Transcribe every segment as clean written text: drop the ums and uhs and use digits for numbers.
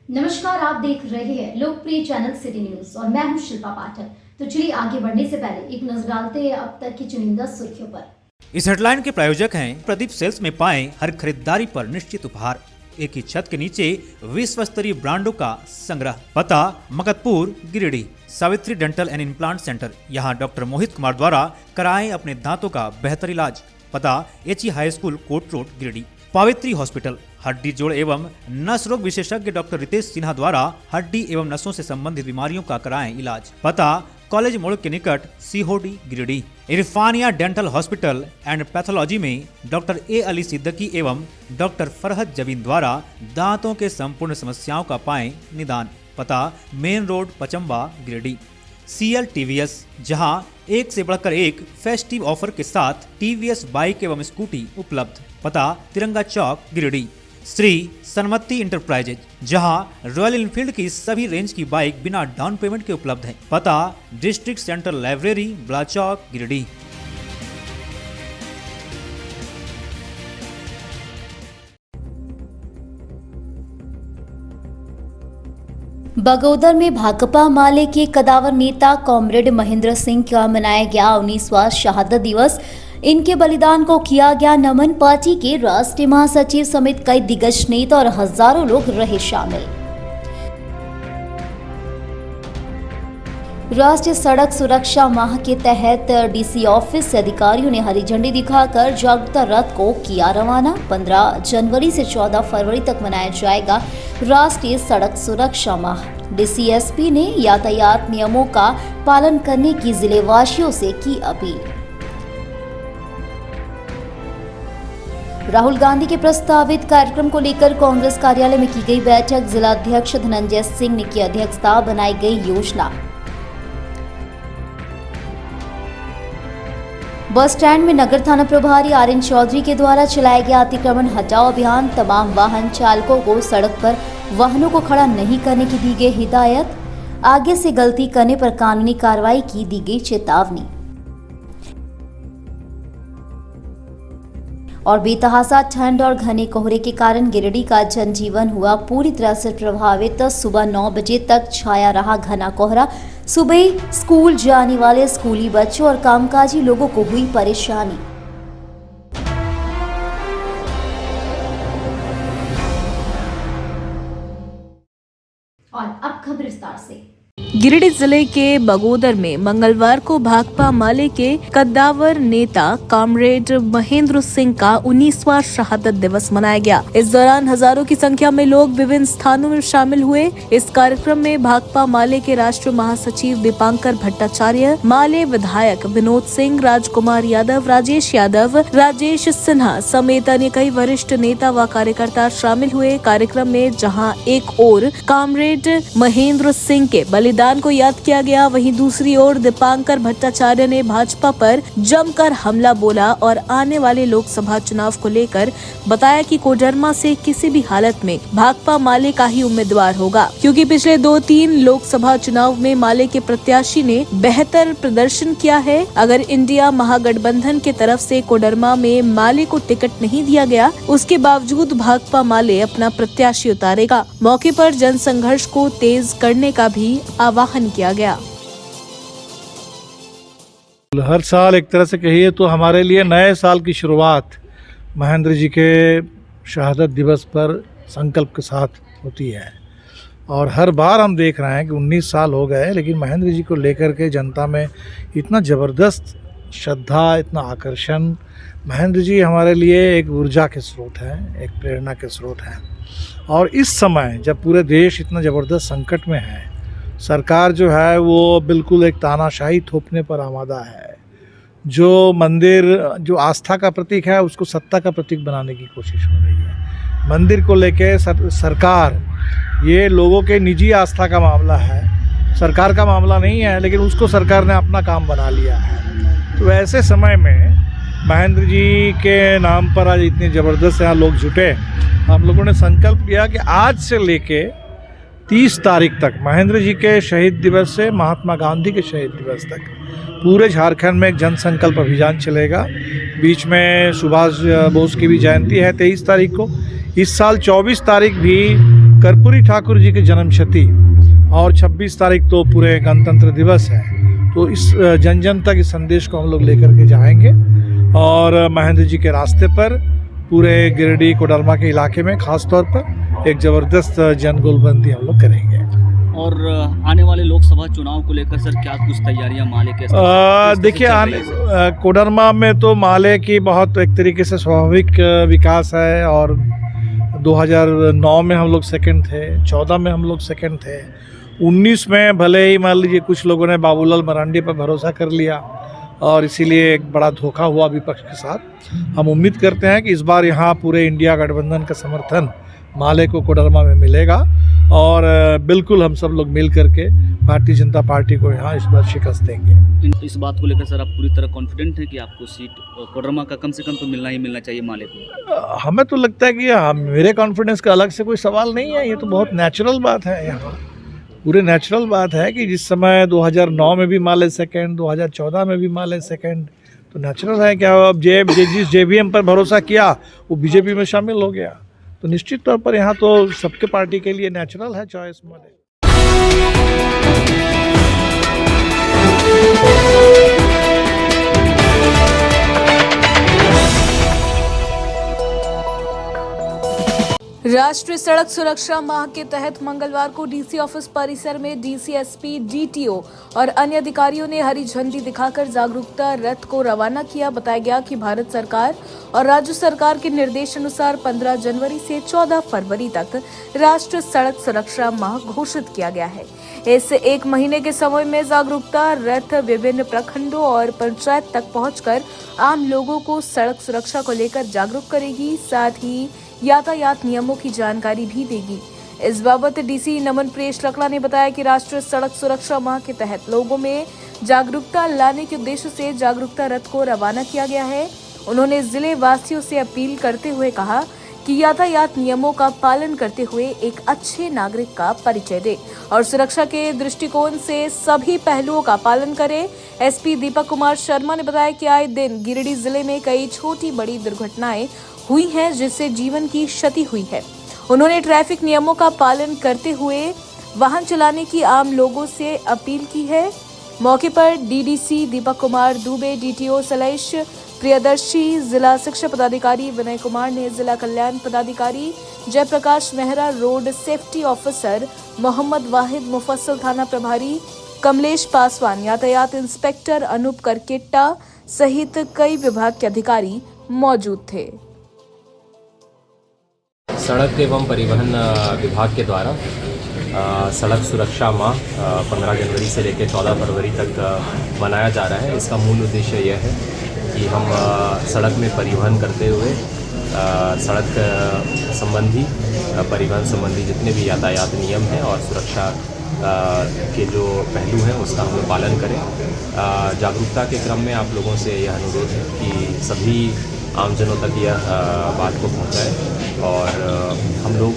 नमस्कार, आप देख रहे हैं लोकप्रिय चैनल सिटी न्यूज और मैं हूं शिल्पा पाठक। तो चलिए आगे बढ़ने से पहले एक नजर डालते हैं अब तक की चुनिंदा सुर्खियों पर। इस हेडलाइन के प्रायोजक हैं प्रदीप सेल्स में पाएं हर खरीदारी पर निश्चित उपहार। एक ही छत के नीचे विश्व स्तरीय ब्रांडों का संग्रह। पता Makatpur Giridih. Savitri dental and implant centre, यहाँ डॉक्टर मोहित कुमार द्वारा कराएं अपने दांतों का बेहतर इलाज। पता HE high school court road Giridih. Pavitri hospital, हड्डी जोड़ एवं नस रोग विशेषज्ञ डॉक्टर रितेश सिन्हा द्वारा हड्डी एवं नसों से संबंधित बीमारियों का कराएं इलाज। पता कॉलेज मोड़ के निकट Sihodi Giridih. Irfania dental hospital and pathology में डॉक्टर ए अली सिद्दीकी एवं डॉक्टर फरहत जबीन द्वारा दांतों के संपूर्ण समस्याओं का पाएं निदान। पता main road Pachamba Giridih. CL TVS, जहां एक से बढ़कर एक फेस्टिव ऑफर के साथ TVS बाइक एवं स्कूटी उपलब्ध। पता तिरंगा चौक गिरिडीह। श्री सन्मति इंटरप्राइजेज, जहां रॉयल एनफील्ड की सभी रेंज की बाइक बिना डाउन पेमेंट के उपलब्ध है। पता डिस्ट्रिक्ट सेंटर लाइब्रेरी बड़ा चौक गिरिडीह। बगोदर में भाकपा माले के कदावर नेता कॉमरेड महेंद्र सिंह का मनाया गया 19वां शहादत दिवस। इनके बलिदान को किया गया नमन। पार्टी के राष्ट्रीय महासचिव समेत कई दिग्गज नेता और हजारों लोग रहे शामिल। राष्ट्रीय सड़क सुरक्षा माह के तहत DC ऑफिस से अधिकारियों ने हरी झंडी दिखाकर जागरूकता रथ को किया रवाना। 15 जनवरी से 14 फरवरी तक मनाया जाएगा राष्ट्रीय सड़क सुरक्षा माह। DCSP ने यातायात नियमों का पालन करने की जिले वासियों से की अपील। राहुल गांधी के प्रस्तावित कार्यक्रम को लेकर कांग्रेस कार्यालय में की गई बैठक। जिला अध्यक्ष धनंजय सिंह ने की अध्यक्षता। बनाई गई योजना। बस स्टैंड में नगर थाना प्रभारी RN चौधरी के द्वारा चलाया गया अतिक्रमण हटाओ अभियान। तमाम वाहन चालकों को सड़क पर वाहनों को खड़ा नहीं करने की दी गई हिदायत। आगे से गलती करने पर कानूनी कार्रवाई की दी गई चेतावनी। और बेतहासा ठंड और घने कोहरे के कारण गिरिडीह का जनजीवन हुआ पूरी तरह से प्रभावित। सुबह 9 बजे तक छाया रहा घना कोहरा। सुबह स्कूल जाने वाले स्कूली बच्चों और कामकाजी लोगों को हुई परेशानी। और अब खबर विस्तार से। गिरिडीह जिले के बगोदर में मंगलवार को भाकपा माले के कद्दावर नेता कॉमरेड महेंद्र सिंह का 19वां शहादत दिवस मनाया गया। इस दौरान हजारों की संख्या में लोग विभिन्न स्थानों में शामिल हुए। इस कार्यक्रम में भाकपा माले के राष्ट्रीय महासचिव दीपांकर भट्टाचार्य, माले विधायक विनोद सिंह, राजकुमार यादव, राजेश यादव, राजेश सिन्हा समेत अन्य कई वरिष्ठ नेता व कार्यकर्ता शामिल हुए। कार्यक्रम में जहां एक ओर कॉमरेड महेंद्र सिंह के बलिदान को याद किया गया, वहीं दूसरी ओर दीपांकर भट्टाचार्य ने भाजपा पर जमकर हमला बोला और आने वाले लोकसभा चुनाव को लेकर बताया कि कोडरमा से किसी भी हालत में भाकपा माले का ही उम्मीदवार होगा, क्योंकि पिछले 2-3 लोकसभा चुनाव में माले के प्रत्याशी ने बेहतर प्रदर्शन किया है। अगर इंडिया महागठबंधन के तरफ से कोडरमा में माले को टिकट नहीं दिया गया, उसके बावजूद भाकपा माले अपना प्रत्याशी उतारेगा। मौके पर जनसंघर्ष को तेज करने का भी आह्वान किया गया। हर साल एक तरह से कहिए तो हमारे लिए नए साल की शुरुआत महेंद्र जी के शहादत दिवस पर संकल्प के साथ होती है। और हर बार हम देख रहे हैं कि 19 साल हो गए, लेकिन महेंद्र जी को लेकर के जनता में इतना ज़बरदस्त श्रद्धा, इतना आकर्षण। महेंद्र जी हमारे लिए एक ऊर्जा के स्रोत हैं, एक प्रेरणा के स्रोत हैं। और इस समय जब पूरे देश इतना ज़बरदस्त संकट में है, सरकार जो है वो बिल्कुल एक तानाशाही थोपने पर आमादा है। जो मंदिर जो आस्था का प्रतीक है, उसको सत्ता का प्रतीक बनाने की कोशिश हो रही है। मंदिर को लेके सरकार, ये लोगों के निजी आस्था का मामला है, सरकार का मामला नहीं है, लेकिन उसको सरकार ने अपना काम बना लिया है। तो ऐसे समय में महेंद्र जी के नाम पर आज इतनी ज़बरदस्त यहाँ लोग जुटे। हम लोगों ने संकल्प किया कि आज से लेके 30 तारीख तक, महेंद्र जी के शहीद दिवस से महात्मा गांधी के शहीद दिवस तक पूरे झारखंड में एक जन संकल्प अभियान चलेगा। बीच में सुभाष बोस की भी जयंती है 23 तारीख को। इस साल 24 तारीख भी कर्पूरी ठाकुर जी की जन्मशती और 26 तारीख तो पूरे गणतंत्र दिवस है, तो इस जन जन तक इस संदेश को हम लोग लेकर के जाएंगे और महेंद्र जी के रास्ते पर पूरे गिरिडीह कोडरमा के इलाके में खास तौर पर एक ज़बरदस्त जन गोलबंदी हम लोग करेंगे। और आने वाले लोकसभा चुनाव को लेकर सर क्या कुछ तैयारियां माले के देखिए कोडरमा में तो माले की बहुत एक तरीके से स्वाभाविक विकास है और 2009 में हम लोग सेकंड थे, 14 में हम लोग सेकंड थे, 19 में भले ही मान लीजिए कुछ लोगों ने बाबूलाल मरांडी पर भरोसा कर लिया और इसीलिए एक बड़ा धोखा हुआ विपक्ष के साथ। हम उम्मीद करते हैं कि इस बार यहाँ पूरे इंडिया गठबंधन का समर्थन माले को कोडरमा में मिलेगा और बिल्कुल हम सब लोग मिल करके भारतीय जनता पार्टी को यहाँ इस बार शिकस्त देंगे। इस बात को लेकर सर आप पूरी तरह कॉन्फिडेंट हैं कि आपको सीट कोडरमा का कम से कम तो मिलना ही मिलना चाहिए माले को? हमें तो लगता है कि मेरे कॉन्फिडेंस का अलग से कोई सवाल नहीं है, ये तो बहुत नेचुरल बात है। यहाँ पूरे नेचुरल बात है कि जिस समय 2009 में भी माले सेकंड, 2014 में भी माले सेकंड, तो नेचुरल है क्या अब जिस JVM पर भरोसा किया वो बीजेपी में शामिल हो गया, तो निश्चित तौर पर यहाँ तो सबके पार्टी के लिए नेचुरल है चॉइस माले। राष्ट्रीय सड़क सुरक्षा माह के तहत मंगलवार को डीसी ऑफिस परिसर में डीसी, एसपी, DTO और अन्य अधिकारियों ने हरी झंडी दिखाकर जागरूकता रथ को रवाना किया। बताया गया कि भारत सरकार और राज्य सरकार के निर्देश अनुसार 15 जनवरी से 14 फरवरी तक राष्ट्रीय सड़क सुरक्षा माह घोषित किया गया है। इस एक महीने के समय में जागरूकता रथ विभिन्न प्रखंडों और पंचायत तक पहुंचकर आम लोगों को सड़क सुरक्षा को लेकर जागरूक करेगी, साथ ही यातायात नियमों की जानकारी भी देगी। इस बाबत डीसी नमन प्रेश लकड़ा ने बताया कि राष्ट्रीय सड़क सुरक्षा माह के तहत लोगों में जागरूकता लाने के उद्देश्य से जागरूकता रथ को रवाना किया गया है। उन्होंने जिले वासियों से अपील करते हुए कहा कि यातायात नियमों का पालन करते हुए एक अच्छे नागरिक का परिचय दे और सुरक्षा के दृष्टिकोण से सभी पहलुओं का पालन करें। एसपी दीपक कुमार शर्मा ने बताया कि आए दिन गिरिडीह जिले में कई छोटी बड़ी दुर्घटनाएं हुई हैं जिससे जीवन की क्षति हुई है। उन्होंने ट्रैफिक नियमों का पालन करते हुए वाहन चलाने की आम लोगों से अपील की है। मौके पर डीडीसी दीपक कुमार दुबे, DTO सलेश प्रियदर्शी, जिला शिक्षा पदाधिकारी विनय कुमार ने, जिला कल्याण पदाधिकारी Jayprakash Mehra, road safety officer Mohammad Wahid, Mufassil थाना प्रभारी कमलेश पासवान, यातायात इंस्पेक्टर अनूप करकेट्टा सहित कई विभाग के अधिकारी मौजूद थे। सड़क एवं परिवहन विभाग के द्वारा सड़क सुरक्षा माह 15 जनवरी से लेकर 14 फरवरी तक मनाया जा रहा है। इसका मूल उद्देश्य यह है कि हम सड़क में परिवहन करते हुए सड़क संबंधी परिवहन संबंधी जितने भी यातायात नियम हैं और सुरक्षा के जो पहलू हैं उसका हम पालन करें। जागरूकता के क्रम में आप लोगों से यह अनुरोध है कि सभी आमजनों तक यह बात को पहुंचाएं और हम लोग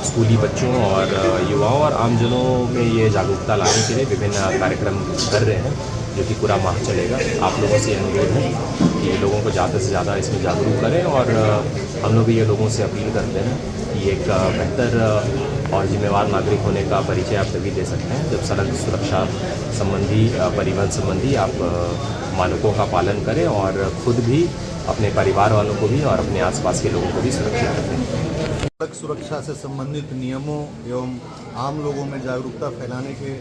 स्कूली बच्चों और युवाओं और आमजनों में ये जागरूकता लाने के लिए विभिन्न कार्यक्रम कर रहे हैं जो कि पूरा माह चलेगा। आप लोगों से अनुरोध है कि लोगों को ज़्यादा से ज़्यादा इसमें जागरूक करें और हम लोग भी ये लोगों से अपील करते हैं कि एक बेहतर और जिम्मेवार नागरिक होने का परिचय आप तभी दे सकते हैं जब सड़क सुरक्षा संबंधी परिवहन संबंधी आप मानकों का पालन करें और खुद भी अपने परिवार वालों को भी और अपने आसपास के लोगों को भी सुरक्षित रखें। सड़क सुरक्षा से संबंधित नियमों एवं आम लोगों में जागरूकता फैलाने के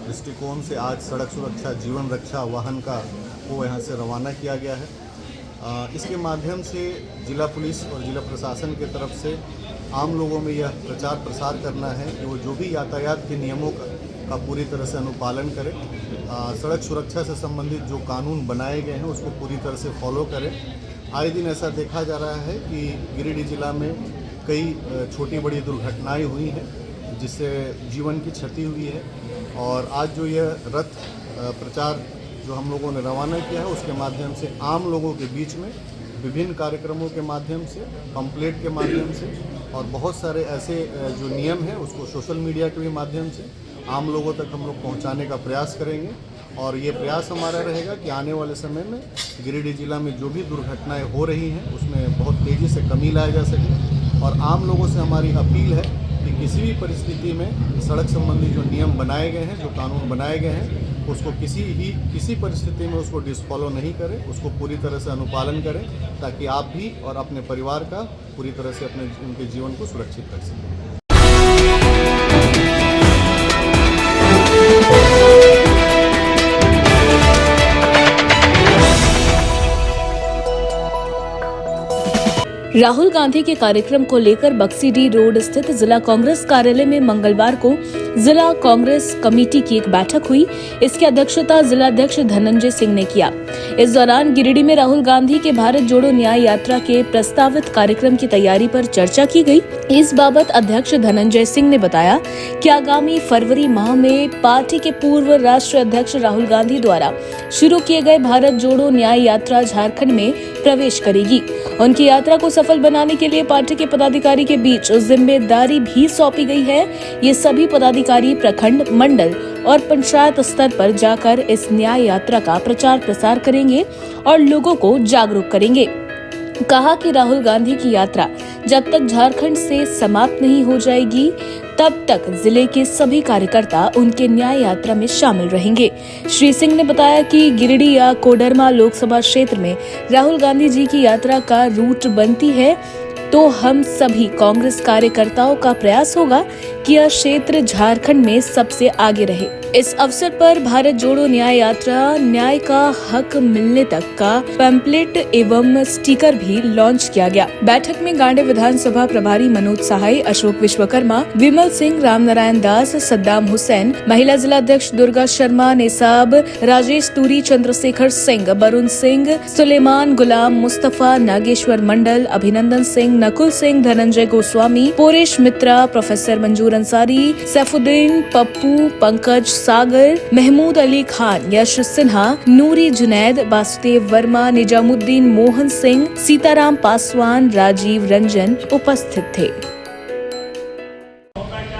दृष्टिकोण से आज सड़क सुरक्षा जीवन रक्षा वाहन का को यहाँ से रवाना किया गया है। इसके माध्यम से जिला पुलिस और जिला प्रशासन के तरफ से आम लोगों में यह प्रचार प्रसार करना है कि वो जो भी यातायात के नियमों का पूरी तरह से अनुपालन करें। सड़क सुरक्षा से संबंधित जो कानून बनाए गए हैं उसको पूरी तरह से फॉलो करें। आए दिन ऐसा देखा जा रहा है कि गिरिडीह जिला में कई छोटी बड़ी दुर्घटनाएं हुई हैं जिससे जीवन की क्षति हुई है और आज जो यह रथ प्रचार जो हम लोगों ने रवाना किया है उसके माध्यम से आम लोगों के बीच में विभिन्न कार्यक्रमों के माध्यम से, पंपलेट के माध्यम से और बहुत सारे ऐसे जो नियम हैं उसको सोशल मीडिया के भी माध्यम से आम लोगों तक हम लोग पहुंचाने का प्रयास करेंगे। और ये प्रयास हमारा रहेगा कि आने वाले समय में गिरिडीह जिला में जो भी दुर्घटनाएं हो रही हैं उसमें बहुत तेज़ी से कमी लाया जा सके और आम लोगों से हमारी अपील है कि किसी भी परिस्थिति में सड़क संबंधी जो नियम बनाए गए हैं, जो कानून बनाए गए हैं, उसको किसी परिस्थिति में उसको डिसफॉलो नहीं करें, उसको पूरी तरह से अनुपालन करें, ताकि आप भी और अपने परिवार का पूरी तरह से उनके जीवन को सुरक्षित कर सकें। राहुल गांधी के कार्यक्रम को लेकर बक्सीडी रोड स्थित जिला कांग्रेस कार्यालय में मंगलवार को जिला कांग्रेस कमेटी की एक बैठक हुई। इसकी अध्यक्षता जिला अध्यक्ष धनंजय सिंह ने किया। इस दौरान गिरिडीह में राहुल गांधी के भारत जोड़ो न्याय यात्रा के प्रस्तावित कार्यक्रम की तैयारी पर चर्चा की गई। इस बाबत अध्यक्ष धनंजय सिंह ने बताया कि आगामी फरवरी माह में पार्टी के पूर्व राष्ट्रीय अध्यक्ष राहुल गांधी द्वारा शुरू किए गए भारत जोड़ो न्याय यात्रा झारखंड में प्रवेश करेगी। उनकी यात्रा को सफल बनाने के लिए पार्टी के पदाधिकारी के बीच जिम्मेदारी भी सौंपी गई है। ये सभी पदाधिकारी प्रखंड, मंडल और पंचायत स्तर पर जाकर इस न्याय यात्रा का प्रचार प्रसार करेंगे और लोगों को जागरूक करेंगे। कहा कि राहुल गांधी की यात्रा जब तक झारखंड से समाप्त नहीं हो जाएगी तब तक जिले के सभी कार्यकर्ता उनके न्याय यात्रा में शामिल रहेंगे। श्री सिंह ने बताया कि गिरिडीह या कोडरमा लोकसभा क्षेत्र में राहुल गांधी जी की यात्रा का रूट बनती है तो हम सभी कांग्रेस कार्यकर्ताओं का प्रयास होगा कि यह क्षेत्र झारखंड में सबसे आगे रहे। इस अवसर पर भारत जोड़ो न्याय यात्रा न्याय का हक मिलने तक का पैम्पलेट एवं स्टिकर भी लॉन्च किया गया। बैठक में गांडे विधानसभा प्रभारी मनोज सहाय, अशोक विश्वकर्मा, विमल सिंह, रामनारायण दास, सद्दाम हुसैन, महिला जिला अध्यक्ष दुर्गा शर्मा, निसाब, राजेश तुरी, चंद्रशेखर सिंह, वरुण सिंह, सुलेमान, गुलाम, मुस्तफा, नागेश्वर मंडल, अभिनंदन सिंह, नकुल सिंह, धनंजय गोस्वामी, पोरेश मित्रा, प्रोफेसर मंजूर अंसारी, सैफुद्दीन, पप्पू, पंकज, सागर, महमूद अली खान, यश सिन्हा, नूरी जुनैद, वासुदेव वर्मा, निजामुद्दीन, मोहन सिंह, सीताराम पासवान, राजीव रंजन उपस्थित थे।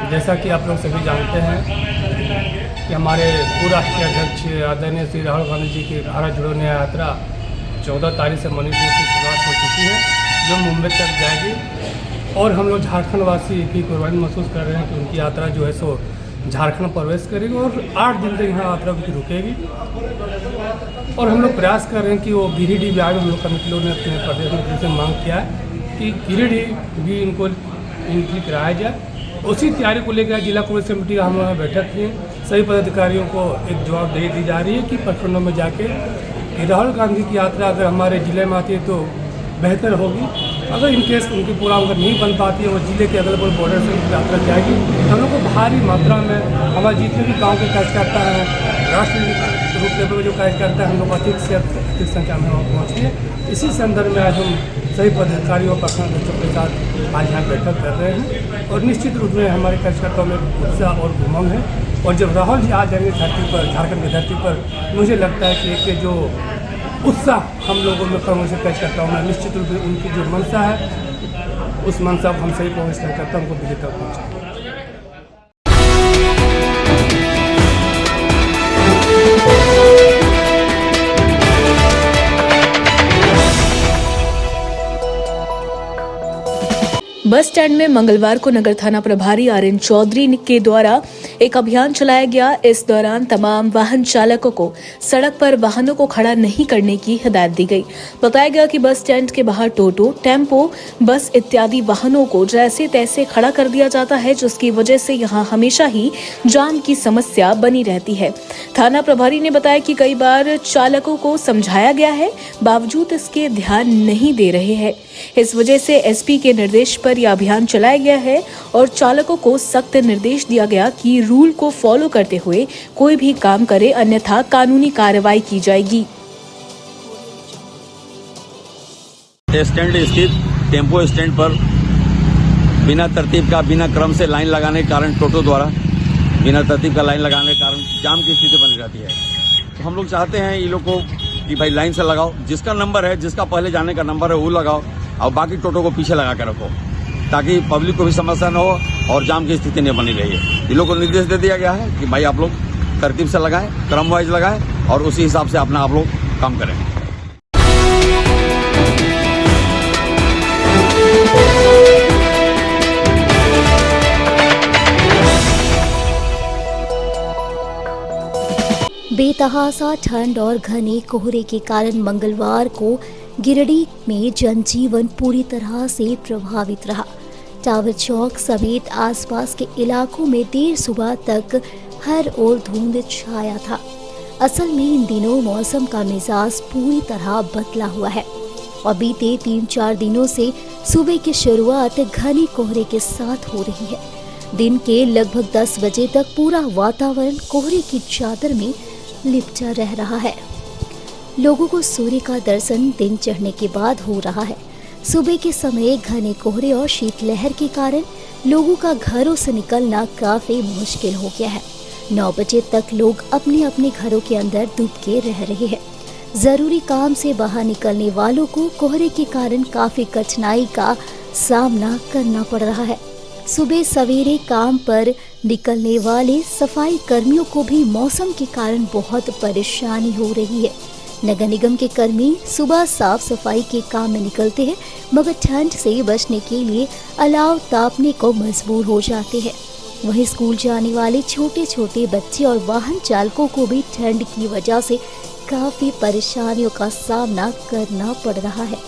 जैसा कि आप लोग सभी जानते हैं कि हमारे पूर्व राष्ट्रीय अध्यक्ष आदरणीय श्री राहुल गांधी जी की भारत जोड़ो न्याय यात्रा 14 तारीख से मणिपुर से शुरुआत हो चुकी है, जो मुंबई तक जाएगी। और हम लोग झारखंड वासी भी गौरवान्वित महसूस कर रहे हैं कि उनकी यात्रा जो है सो झारखंड प्रवेश करेगी और 8 दिन तक यहाँ यात्रा की रुकेगी। और हम लोग प्रयास कर रहे हैं कि वो गिरिडीह भी आगे, हम लोग कमेटी लोगों ने अपने प्रदेश में से मांग किया है कि गिरिडीह भी इनको एंट्री कराया जाए। उसी तैयारी को लेकर जिला कांग्रेस कमेटी का हम लोग बैठक की, सभी पदाधिकारियों को एक जवाबदेही दी जा रही है कि प्रखंडों में जाके राहुल गांधी की यात्रा अगर हमारे जिले में आती है तो बेहतर होगी। अगर इनकेस उनकी पूरा अगर नहीं बन पाती है, वो जिले के अगल बगल बॉर्डर से उनकी यात्रा जाएगी। हम लोग को भारी मात्रा में हमारे जितने भी गांव के कार्यकर्ता हैं, राष्ट्रीय रूप लेवल पर जो कार्यकर्ता है, हम लोग अधिक से अधिक संख्या में वहाँ पहुँचे। इसी संदर्भ में आज हम सभी पदाधिकारियों और प्रखंड अध्यक्षों के साथ आज यहाँ बैठक कर रहे हैं और निश्चित रूप में हमारे कार्यकर्ताओं में उत्साह और उमंग है। और जब राहुल जी आ जाएंगे धरती पर, झारखंड की धरती पर, मुझे लगता है कि एक जो उत्साह हम लोगों में कांग्रेस कार्यकर्ताओं में निश्चित रूप से उनकी जो मंशा है, उस मंशा को हम सभी कांग्रेस कार्यकर्ताओं को दिल्ली तक पहुँचाएंगे। बस स्टैंड में मंगलवार को नगर थाना प्रभारी आर.एन. चौधरी के द्वारा एक अभियान चलाया गया। इस दौरान तमाम वाहन चालकों को सड़क पर वाहनों को खड़ा नहीं करने की हिदायत दी गई। बताया गया कि बस स्टैंड के बाहर टोटो, टेम्पो, बस इत्यादि वाहनों को जैसे तैसे खड़ा कर दिया जाता है, जिसकी वजह से यहाँ हमेशा ही जाम की समस्या बनी रहती है। थाना प्रभारी ने बताया कि कई बार चालकों को समझाया गया है, बावजूद इसके ध्यान नहीं दे रहे हैं। इस वजह से एसपी के निर्देश पर यह अभियान चलाया गया है और चालकों को सख्त निर्देश दिया गया कि रूल को फॉलो करते हुए कोई भी काम करे, अन्यथा कानूनी कार्रवाई की जाएगी। स्टैंड स्थित टेम्पो स्टैंड पर बिना तरतीब का, बिना क्रम से लाइन लगाने के कारण, टोटो द्वारा बिना तरतीब का लाइन लगाने के कारण जाम की स्थिति बनी रहती है। तो हम लोग चाहते हैं ये लोग को कि भाई लाइन से लगाओ, जिसका नंबर है, जिसका पहले जाने का नंबर है वो लगाओ और बाकी टोटो को पीछे लगा के रखो, ताकि पब्लिक को भी समस्या न हो और जाम की स्थिति नहीं बनी रही है। ये लोग को निर्देश दे दिया गया है कि भाई आप लोग तरतीब से लगाएं, क्रम वाइज लगाएं और उसी हिसाब से अपना आप लोग काम करें। बेतहासा ठंड और घने कोहरे के कारण मंगलवार को गिरिडीह में जनजीवन पूरी तरह से प्रभावित रहा। टावर चौक समेत आसपास के इलाकों में देर सुबह तक हर ओर धुंध छाया था। असल में इन दिनों मौसम का मिजाज पूरी तरह बदला हुआ है और बीते 3-4 दिनों से सुबह की शुरुआत घने कोहरे के साथ हो रही है। दिन के लगभग 10 बजे तक पूरा वातावरण कोहरे की चादर में लिपटा रह रहा है। लोगों को सूर्य का दर्शन दिन चढ़ने के बाद हो रहा है। सुबह के समय घने कोहरे और शीतलहर के कारण लोगों का घरों से निकलना काफी मुश्किल हो गया है। 9 बजे तक लोग अपने अपने घरों के अंदर दुबके रह रहे हैं। जरूरी काम से बाहर निकलने वालों को कोहरे के कारण काफी कठिनाई का सामना करना पड़ रहा है। सुबह सवेरे काम पर निकलने वाले सफाई कर्मियों को भी मौसम के कारण बहुत परेशानी हो रही है। नगर निगम के कर्मी सुबह साफ सफाई के काम में निकलते हैं, मगर ठंड से बचने के लिए अलाव तापने को मजबूर हो जाते हैं। वहीं स्कूल जाने वाले छोटे छोटे बच्चे और वाहन चालकों को भी ठंड की वजह से काफी परेशानियों का सामना करना पड़ रहा है।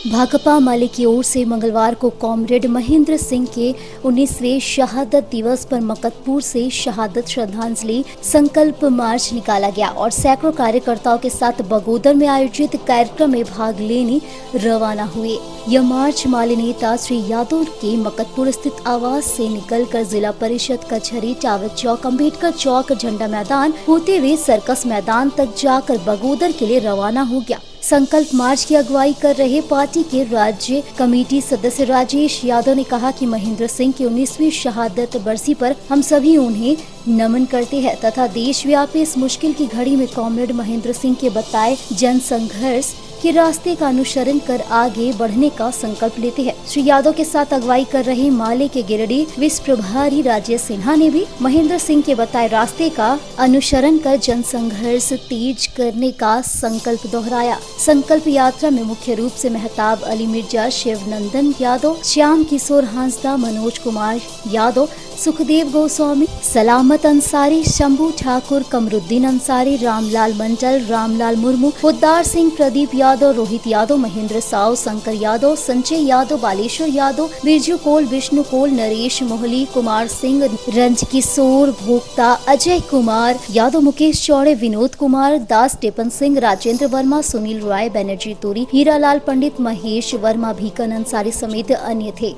भाकपा माले की ओर से मंगलवार को कॉमरेड महेंद्र सिंह के 19वें शहादत दिवस पर मकतपुर से शहादत श्रद्धांजलि संकल्प मार्च निकाला गया और सैकड़ों कार्यकर्ताओं के साथ बगोदर में आयोजित कार्यक्रम में भाग लेने रवाना हुए। यह मार्च माले नेता श्री यादव के मकतपुर स्थित आवास से निकलकर जिला परिषद कचहरी, टावर चौक, अम्बेडकर चौक, झंडा मैदान होते हुए सर्कस मैदान तक जाकर बगोदर के लिए रवाना हो गया। संकल्प मार्च की अगुवाई कर रहे पार्टी के राज्य कमेटी सदस्य राजेश यादव ने कहा कि महेंद्र सिंह की 19वीं शहादत बरसी पर हम सभी उन्हें नमन करते हैं तथा देशव्यापी इस मुश्किल की घड़ी में कॉमरेड महेंद्र सिंह के बताए जन संघर्ष के रास्ते का अनुसरण कर आगे बढ़ने का संकल्प लेते हैं। श्री यादव के साथ अगुवाई कर रहे माले के गिरिडीह विश्व प्रभारी राजेश सिन्हा ने भी महेंद्र सिंह के बताए रास्ते का अनुसरण कर जन संघर्ष तेज करने का संकल्प दोहराया। संकल्प यात्रा में मुख्य रूप से मेहताब अली मिर्जा, शिवनंदन यादव, श्याम किशोर हांसदा, मनोज कुमार यादव, सुखदेव गोस्वामी, सलामत अंसारी, शंभू ठाकुर, कमरुद्दीन अंसारी, रामलाल मंडल, रामलाल मुर्मू, पोद्दार सिंह, प्रदीप यादव, रोहित यादव, महेंद्र साव, शंकर यादव, संजय यादव, बालेश्वर यादव, बिरजू कोल, विष्णु कोल, नरेश मोहली, कुमार सिंह, रंज किशोर भोक्ता, अजय कुमार यादव, मुकेश चौड़े, विनोद कुमार दास, टेपन सिंह, राजेंद्र वर्मा, सुनील राय, बनर्जी तुरी, हीरालाल पंडित, महेश वर्मा, भीकन अंसारी समेत अन्य थे।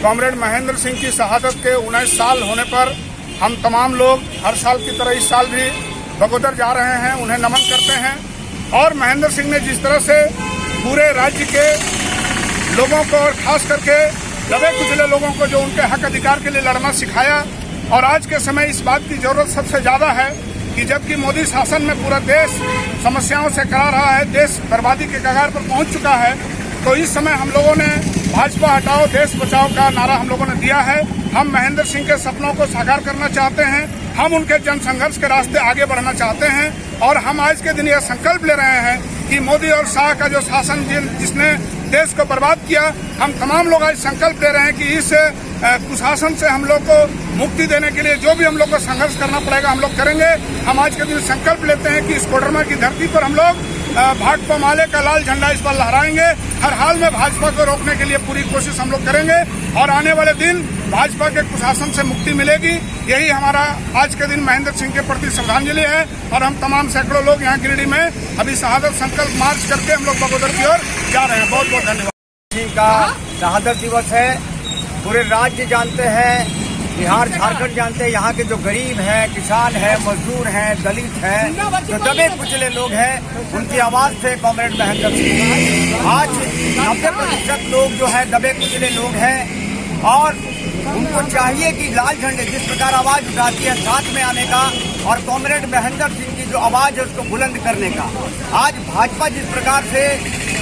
कॉमरेड महेंद्र सिंह की शहादत के 19 साल होने पर हम तमाम लोग हर साल की तरह इस साल भी बगोदर जा रहे हैं, उन्हें नमन करते हैं। और महेंद्र सिंह ने जिस तरह से पूरे राज्य के लोगों को और खास करके दबे कुचले लोगों को जो उनके हक अधिकार के लिए लड़ना सिखाया, और आज के समय इस बात की जरूरत सबसे ज्यादा है कि जबकि मोदी शासन में पूरा देश समस्याओं से करा रहा है, देश बर्बादी के कगार पर पहुंच चुका है, तो इस समय हम लोगों ने भाजपा हटाओ देश बचाओ का नारा हम लोगों ने दिया है। हम महेंद्र सिंह के सपनों को साकार करना चाहते हैं, हम उनके जन संघर्ष के रास्ते आगे बढ़ना चाहते हैं। और हम आज के दिन यह संकल्प ले रहे हैं कि मोदी और शाह का जो शासन जिसने देश को बर्बाद किया, हम तमाम लोग आज संकल्प ले रहे हैं कि इस कुशासन से हम लोग को मुक्ति देने के लिए जो भी हम लोग को संघर्ष करना पड़ेगा हम लोग करेंगे। हम आज के दिन संकल्प लेते हैं कि इस कोडरमा की धरती पर हम लोग भाकपा माले का लाल झंडा इस पर लहराएंगे। हर हाल में भाजपा को रोकने के लिए पूरी कोशिश हम लोग करेंगे और आने वाले दिन भाजपा के कुशासन से मुक्ति मिलेगी। यही हमारा आज के दिन महेंद्र सिंह के प्रति श्रद्धांजलि है। और हम तमाम सैकड़ों लोग यहाँ गिरिडीह में अभी शहादत संकल्प मार्च करके हम लोग बगोदर की ओर जा रहे हैं। बहुत बहुत धन्यवाद। सिंह का शहादत दिवस है, पूरे राज्य जानते हैं, बिहार झारखंड जानते हैं। यहाँ के जो गरीब हैं, किसान हैं, मजदूर हैं, दलित हैं, जो दबे कुचले लोग हैं, उनकी आवाज थे कॉमरेड महेंद्र सिंह। आज 90% लोग जो है दबे कुचले लोग हैं और उनको चाहिए कि लाल झंडे जिस प्रकार आवाज उठाती है साथ में आने का और कॉमरेड महेंद्र सिंह की जो आवाज है उसको बुलंद करने का। आज भाजपा जिस प्रकार से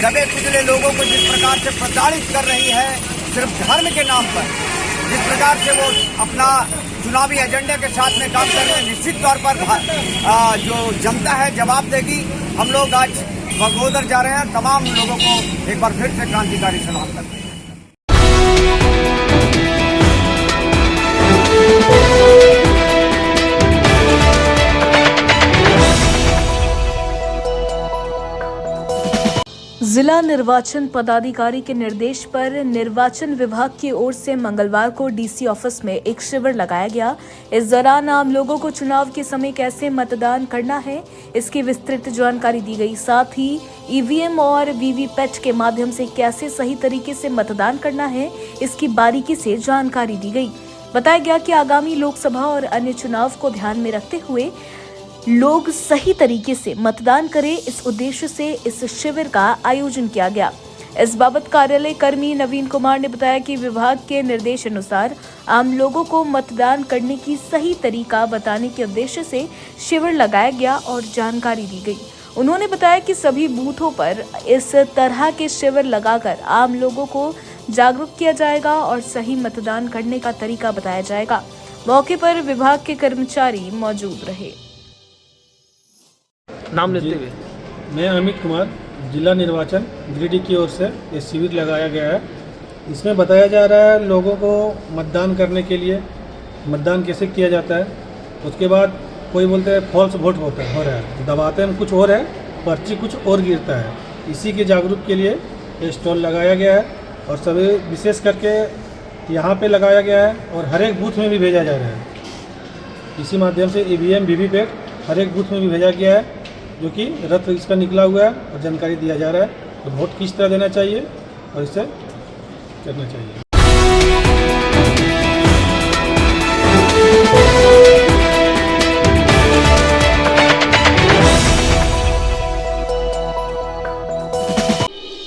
दबे कुचले लोगों को जिस प्रकार से प्रताड़ित कर रही है सिर्फ धर्म के नाम पर, जिस प्रकार से वो अपना चुनावी एजेंडे के साथ में काम कर रहे हैं, निश्चित तौर पर जो जनता है जवाब देगी। हम लोग आज बगोदर जा रहे हैं, तमाम लोगों को एक बार फिर से क्रांतिकारी सलाम करते हैं। जिला निर्वाचन पदाधिकारी के निर्देश पर निर्वाचन विभाग की ओर से मंगलवार को डीसी ऑफिस में एक शिविर लगाया गया। इस दौरान आम लोगों को चुनाव के समय कैसे मतदान करना है, इसकी विस्तृत जानकारी दी गई। साथ ही ईवीएम और वीवीपैट के माध्यम से कैसे सही तरीके से मतदान करना है, इसकी बारीकी से जानकारी दी गई। बताया गया कि आगामी लोकसभा और अन्य चुनाव को ध्यान में रखते हुए लोग सही तरीके से मतदान करें, इस उद्देश्य से इस शिविर का आयोजन किया गया। इस बाबत कार्यालय कर्मी नवीन कुमार ने बताया कि विभाग के निर्देश अनुसार आम लोगों को मतदान करने की सही तरीका बताने के उद्देश्य से शिविर लगाया गया और जानकारी दी गई। उन्होंने बताया कि सभी बूथों पर इस तरह के शिविर लगाकर आम लोगों को जागरूक किया जाएगा और सही मतदान करने का तरीका बताया जाएगा। मौके पर विभाग के कर्मचारी मौजूद रहे। नाम लेते हुए मैं अमित कुमार, जिला निर्वाचन गिरिडीह की ओर से ये शिविर लगाया गया है। इसमें बताया जा रहा है लोगों को मतदान करने के लिए मतदान कैसे किया जाता है। उसके बाद कोई बोलते हैं फॉल्स वोट हो रहा है, दबाते हैं कुछ और है, पर्ची कुछ और गिरता है। इसी के जागरूक के लिए ये स्टॉल लगाया गया है और सभी विशेष करके यहाँ पे लगाया गया है और हर एक बूथ में भी भेजा जा रहा है। इसी माध्यम से ईवीएम वीवीपैट हर एक बूथ में भी भेजा गया है, जो कि रथ इसका निकला हुआ है और जानकारी दिया जा रहा है तो वोट किस तरह देना चाहिए और इसे करना चाहिए।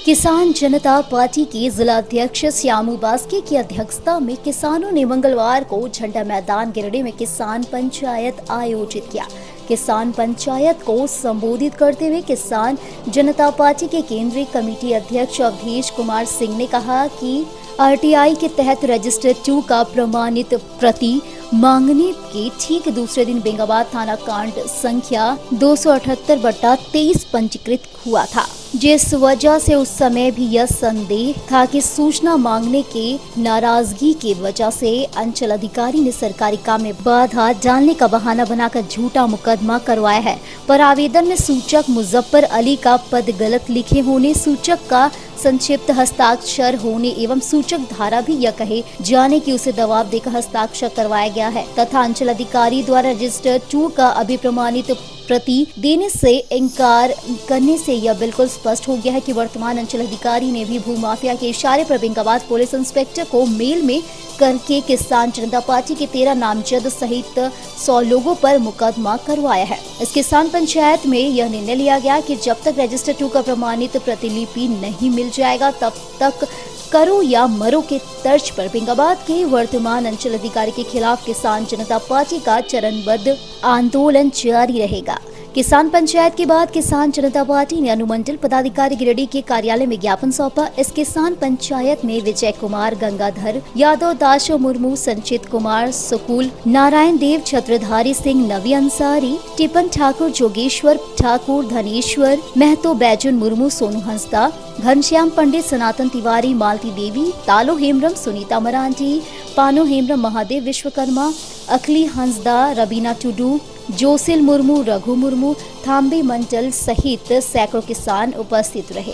किसान जनता पार्टी के जिला अध्यक्ष श्यामू बास्के की अध्यक्षता में किसानों ने मंगलवार को झंडा मैदान गिरिडीह में किसान पंचायत आयोजित किया। किसान पंचायत को संबोधित करते हुए किसान जनता पार्टी के केंद्रीय कमेटी अध्यक्ष अवधेश कुमार सिंह ने कहा कि आरटीआई के तहत रजिस्टर 2 का प्रमाणित प्रति मांगने के ठीक दूसरे दिन बेंगाबाद थाना कांड संख्या 278/23 पंजीकृत हुआ था, जिस वजह से उस समय भी यह संदेह था कि सूचना मांगने के नाराजगी की वजह से अंचल अधिकारी ने सरकारी काम में बाधा डालने का बहाना बनाकर झूठा मुकदमा करवाया है। पर आवेदन में सूचक मुजफ्फर अली का पद गलत लिखे होने, सूचक का संक्षिप्त हस्ताक्षर होने एवं सूचक धारा भी यह कहे जाने की उसे दबाव देकर हस्ताक्षर करवाया गया है तथा अंचल अधिकारी द्वारा रजिस्टर 2 का अभिप्रमाणित प्रति देने से इनकार करने से यह बिल्कुल स्पष्ट हो गया है कि वर्तमान अंचल अधिकारी ने भी भूमाफिया के इशारे पर बेंगाबाद पुलिस इंस्पेक्टर को मेल में करके किसान जनता पार्टी के 13 नामजद सहित 100 लोगों पर मुकदमा करवाया है। इस किसान पंचायत में यह निर्णय लिया गया कि जब तक रजिस्टर 2 का प्रमाणित प्रतिलिपि नहीं मिल जाएगा तब तक करो या मरो के तर्ज पर बेंगाबाद के वर्तमान अंचल अधिकारी के खिलाफ किसान जनता पार्टी का चरणबद्ध आंदोलन जारी रहेगा। किसान पंचायत के बाद किसान जनता पार्टी ने अनुमंडल पदाधिकारी गिरिडीह के कार्यालय में ज्ञापन सौंपा। इस किसान पंचायत में विजय कुमार, गंगाधर यादव, दाशो मुर्मू, संचित कुमार, सुकुल, नारायण देव, छत्रधारी सिंह, नवी अंसारी, टिपन ठाकुर, जोगेश्वर ठाकुर, धनेश्वर महतो, बैजुन मुर्मू, सोनू हंसदा, घनश्याम पंडित, सनातन तिवारी, मालती देवी, तालो हेम्ब्रम, सुनीता मराठी, पानो हेम्ब्रम, महादेव विश्वकर्मा, अखिली हंसदा, रबीना टुडू, जोसिल मुर्मू, रघु मुर्मू, थाम्बे मंडल सहित सैकड़ों किसान उपस्थित रहे।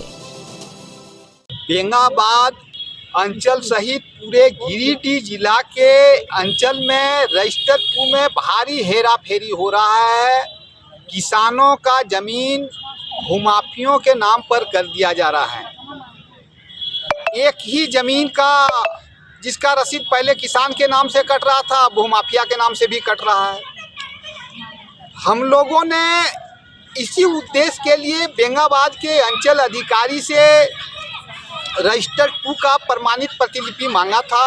बेंगाबाद अंचल सहित पूरे गिरिडीह जिला के अंचल में रजिस्टर 2 में भारी हेरा फेरी हो रहा है। किसानों का जमीन भूमाफियों के नाम पर कर दिया जा रहा है। एक ही जमीन का जिसका रसीद पहले किसान के नाम से कट रहा था, भूमाफिया के नाम से भी कट रहा है। हम लोगों ने इसी उद्देश्य के लिए बेंगाबाद के अंचल अधिकारी से रजिस्टर 2 का प्रमाणित प्रतिलिपि मांगा था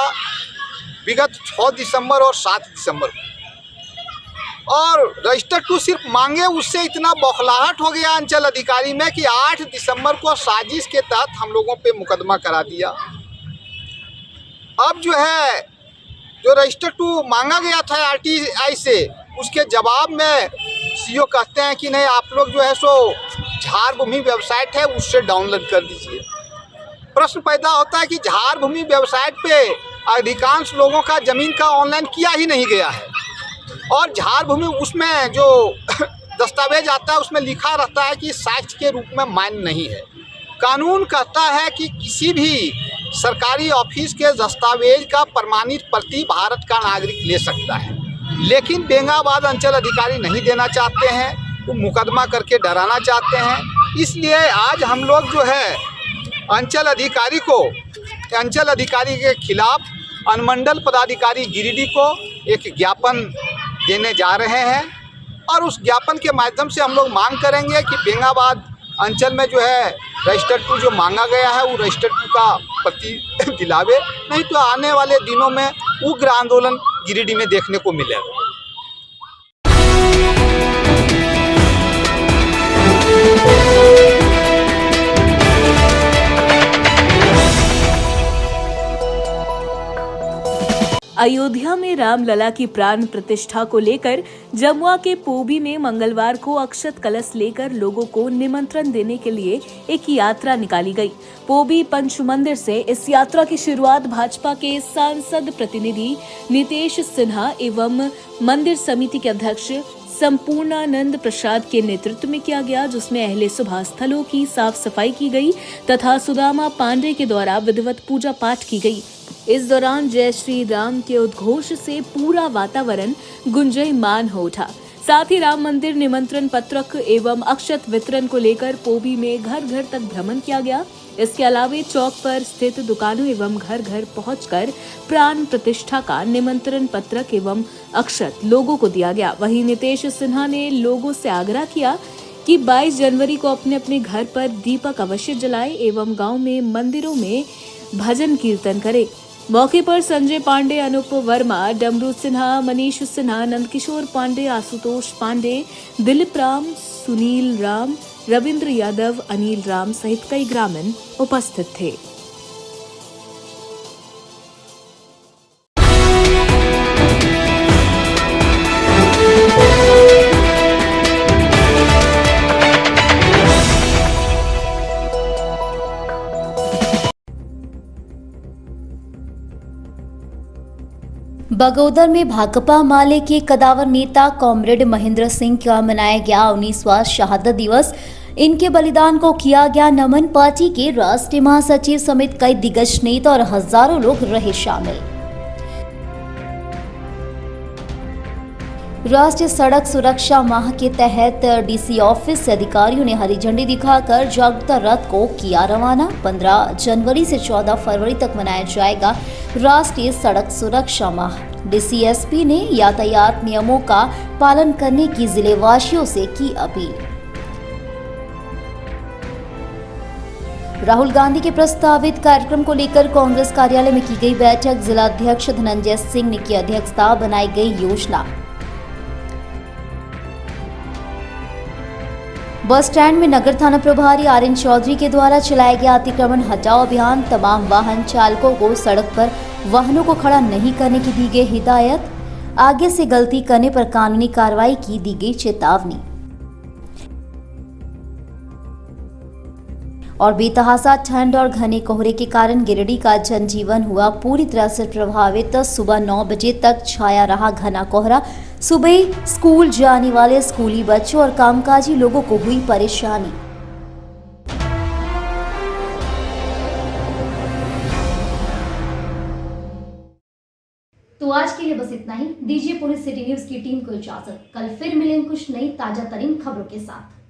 विगत 6 दिसंबर और 7 दिसंबर को। और रजिस्टर 2 सिर्फ मांगे उससे इतना बौखलाहट हो गया अंचल अधिकारी में कि 8 दिसंबर को साजिश के तहत हम लोगों पे मुकदमा करा दिया। अब जो है जो रजिस्टर 2 मांगा गया था आरटीआई से, उसके जवाब में सीईओ कहते हैं कि नहीं, आप लोग जो है सो झार भूमि वेबसाइट है उससे डाउनलोड कर दीजिए। प्रश्न पैदा होता है कि झार भूमि वेबसाइट पे अधिकांश लोगों का ज़मीन का ऑनलाइन किया ही नहीं गया है, और झार भूमि उसमें जो दस्तावेज आता है उसमें लिखा रहता है कि साक्ष्य के रूप में मान्य नहीं है। कानून कहता है कि किसी भी सरकारी ऑफिस के दस्तावेज का प्रमाणित प्रति भारत का नागरिक ले सकता है, लेकिन बेंगाबाद अंचल अधिकारी नहीं देना चाहते हैं, वो मुकदमा करके डराना चाहते हैं। इसलिए आज हम लोग जो है अंचल अधिकारी के खिलाफ अनुमंडल पदाधिकारी गिरिडीह को एक ज्ञापन देने जा रहे हैं, और उस ज्ञापन के माध्यम से हम लोग मांग करेंगे कि बेंगाबाद अंचल में जो है रजिस्टर 2 जो मांगा गया है वो रजिस्टर 2 का प्रति दिलावे, नहीं तो आने वाले दिनों में उग्र आंदोलन गिरिडीह में देखने को मिलेगा। अयोध्या में रामलला की प्राण प्रतिष्ठा को लेकर जमुआ के पोबी में मंगलवार को अक्षत कलश लेकर लोगों को निमंत्रण देने के लिए एक यात्रा निकाली गई। पोबी पंच मंदिर से इस यात्रा की शुरुआत भाजपा के सांसद प्रतिनिधि नितेश सिन्हा एवं मंदिर समिति के अध्यक्ष संपूर्णानंद प्रसाद के नेतृत्व में किया गया, जिसमें अहले सुबह स्थलों की साफ सफाई की गई तथा सुदामा पांडे के द्वारा विधिवत पूजा पाठ की गई। इस दौरान जय श्री राम के उद्घोष से पूरा वातावरण गुंजयमान हो उठा। साथ ही राम मंदिर निमंत्रण पत्रक एवं अक्षत वितरण को लेकर पोबी में घर घर तक भ्रमण किया गया। इसके अलावा चौक पर स्थित दुकानों एवं घर घर पहुंचकर प्राण प्रतिष्ठा का निमंत्रण पत्रक एवं अक्षत लोगों को दिया गया। वहीं नितेश सिन्हा ने लोगों से आग्रह किया कि 22 जनवरी को अपने अपने घर पर दीपक अवश्य जलाएं एवं गांव में मंदिरों में भजन कीर्तन करें। मौके पर संजय पांडे, अनूप वर्मा, डमरू सिन्हा, मनीष सिन्हा, नंदकिशोर पांडे, आशुतोष पांडे, दिलीप राम, सुनील राम, रविंद्र यादव, अनिल राम सहित कई ग्रामीण उपस्थित थे। बगोदर में भाकपा माले के कदावर नेता कॉमरेड महेंद्र सिंह का मनाया गया 19वां शहादत दिवस। इनके बलिदान को किया गया नमन। पार्टी के राष्ट्रीय महासचिव समेत कई दिग्गज नेता और हजारों लोग रहे शामिल। राष्ट्रीय सड़क सुरक्षा माह के तहत डीसी ऑफिस से अधिकारियों ने हरी झंडी दिखाकर जागरूकता रथ को किया रवाना। 15 जनवरी से 14 फरवरी तक मनाया जाएगा राष्ट्रीय सड़क सुरक्षा माह। डीसीएसपी ने यातायात नियमों का पालन करने की जिले वासियों से की अपील। राहुल गांधी के प्रस्तावित कार्यक्रम को लेकर कांग्रेस कार्यालय में की गई बैठक। जिलाध्यक्ष धनंजय सिंह ने की अध्यक्षता। बनाई गई योजना। बस स्टैंड में नगर थाना प्रभारी आर्यन चौधरी के द्वारा चलाया गया अतिक्रमण हटाओ अभियान। तमाम वाहन चालकों को सड़क पर वाहनों को खड़ा नहीं करने की दी गई हिदायत। आगे से गलती करने पर कानूनी कार्रवाई की दी गई चेतावनी। और बेतहासा ठंड और घने कोहरे के कारण गिरिडीह का जनजीवन हुआ पूरी तरह से प्रभावित। सुबह 9 बजे तक छाया रहा घना कोहरा। सुबह स्कूल जाने वाले स्कूली बच्चों और कामकाजी लोगों को हुई परेशानी। तो आज के लिए बस इतना ही। दीजिए पुलिस सिटी न्यूज की टीम को इजाजत। कल फिर मिलेंगे कुछ नई ताजा तरीन खबरों के साथ।